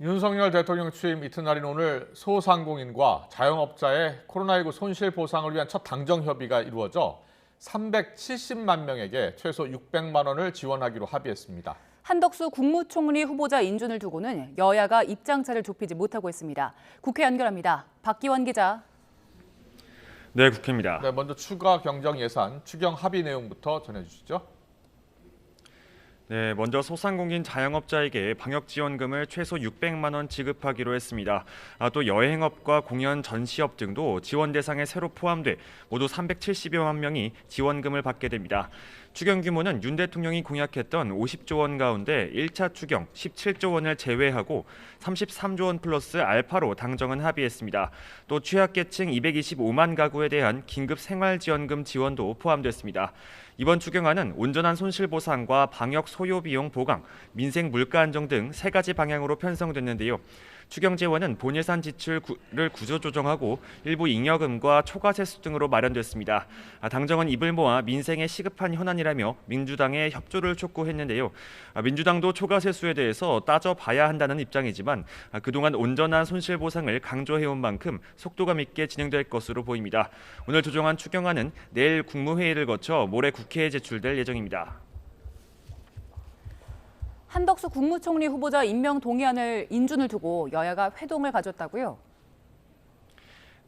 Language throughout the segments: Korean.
윤석열 대통령 취임 이튿날인 오늘 소상공인과 자영업자의 코로나19 손실 보상을 위한 첫 당정 협의가 이루어져 370만 명에게 최소 600만 원을 지원하기로 합의했습니다. 한덕수 국무총리 후보자 인준을 두고는 여야가 입장차를 좁히지 못하고 있습니다. 국회 연결합니다. 박기원 기자. 네, 국회입니다. 네, 먼저 추가 경정 예산 추경 합의 내용부터 전해주시죠. 네, 먼저 소상공인 자영업자에게 방역지원금을 최소 600만 원 지급하기로 했습니다. 또 여행업과 공연, 전시업 등도 지원 대상에 새로 포함돼 모두 370여만 명이 지원금을 받게 됩니다. 추경 규모는 윤 대통령이 공약했던 50조 원 가운데 1차 추경 17조 원을 제외하고 33조 원 플러스 알파로 당정은 합의했습니다. 또 취약계층 225만 가구에 대한 긴급 생활지원금 지원도 포함됐습니다. 이번 추경안은 온전한 손실보상과 방역 소요비용 보강, 민생 물가 안정 등 세 가지 방향으로 편성됐는데요. 추경 재원은 본예산 지출을 구조조정하고 일부 잉여금과 초과세수 등으로 마련됐습니다. 당정은 입을 모아 민생에 시급한 현안이라며 민주당의 협조를 촉구했는데요. 민주당도 초과세수에 대해서 따져봐야 한다는 입장이지만 그동안 온전한 손실보상을 강조해온 만큼 속도감 있게 진행될 것으로 보입니다. 오늘 조정안 추경안은 내일 국무회의를 거쳐 모레 국회에 제출될 예정입니다. 한덕수 국무총리 후보자 임명 동의안을 인준을 두고 여야가 회동을 가졌다고요?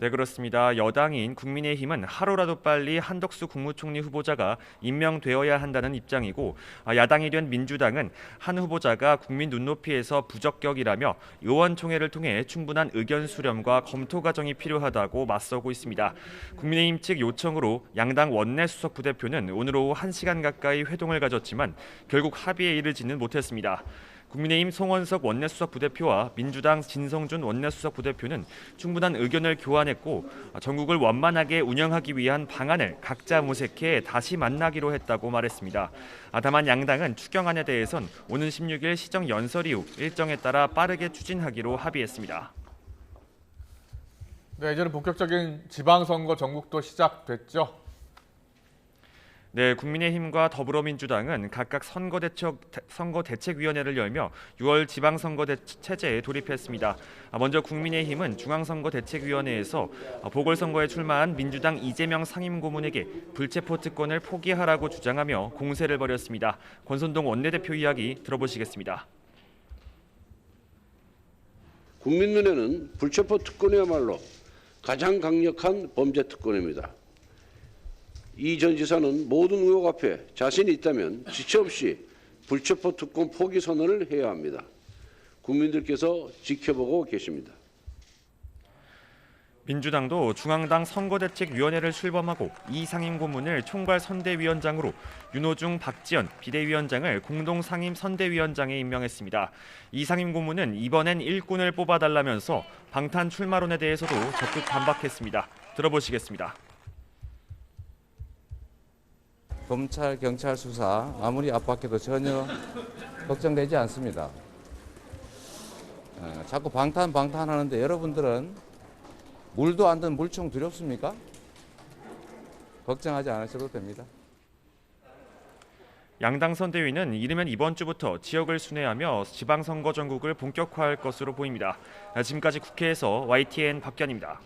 네, 그렇습니다. 여당인 국민의힘은 하루라도 빨리 한덕수 국무총리 후보자가 임명되어야 한다는 입장이고, 야당이 된 민주당은 한 후보자가 국민 눈높이에서 부적격이라며 의원총회를 통해 충분한 의견 수렴과 검토 과정이 필요하다고 맞서고 있습니다. 국민의힘 측 요청으로 양당 원내 수석 부대표는 오늘 오후 1시간 가까이 회동을 가졌지만 결국 합의에 이르지는 못했습니다. 국민의힘 송원석 원내수석 부대표와 민주당 진성준 원내수석 부대표는 충분한 의견을 교환했고 전국을 원만하게 운영하기 위한 방안을 각자 모색해 다시 만나기로 했다고 말했습니다. 다만 양당은 추경안에 대해선 오는 16일 시정 연설 이후 일정에 따라 빠르게 추진하기로 합의했습니다. 네, 이제는 본격적인 지방선거 전국도 시작됐죠. 네, 국민의힘과 더불어민주당은 각각 선거대책위원회를 열며 6월 지방선거 체제에 돌입했습니다. 먼저 국민의힘은 중앙선거대책위원회에서 보궐선거에 출마한 민주당 이재명 상임고문에게 불체포 특권을 포기하라고 주장하며 공세를 벌였습니다. 권선동 원내대표 이야기 들어보시겠습니다. 국민 눈에는 불체포 특권이야말로 가장 강력한 범죄 특권입니다. 이 전 지사는 모든 의혹 앞에 자신이 있다면 지체 없이 불체포 특권 포기 선언을 해야 합니다. 국민들께서 지켜보고 계십니다. 민주당도 중앙당 선거대책위원회를 출범하고 이 상임고문을 총괄선대위원장으로 윤호중, 박지원 비대위원장을 공동상임선대위원장에 임명했습니다. 이 상임고문은 이번엔 일꾼을 뽑아달라면서 방탄 출마론에 대해서도 적극 반박했습니다. 들어보시겠습니다. 검찰, 경찰 수사 아무리 압박해도 전혀 걱정되지 않습니다. 자꾸 방탄하는데 여러분들은 물도 안 든 물총 두렵습니까? 걱정하지 않으셔도 됩니다. 양당 선대위는 이르면 이번 주부터 지역을 순회하며 지방선거 전국을 본격화할 것으로 보입니다. 지금까지 국회에서 YTN 박견입니다.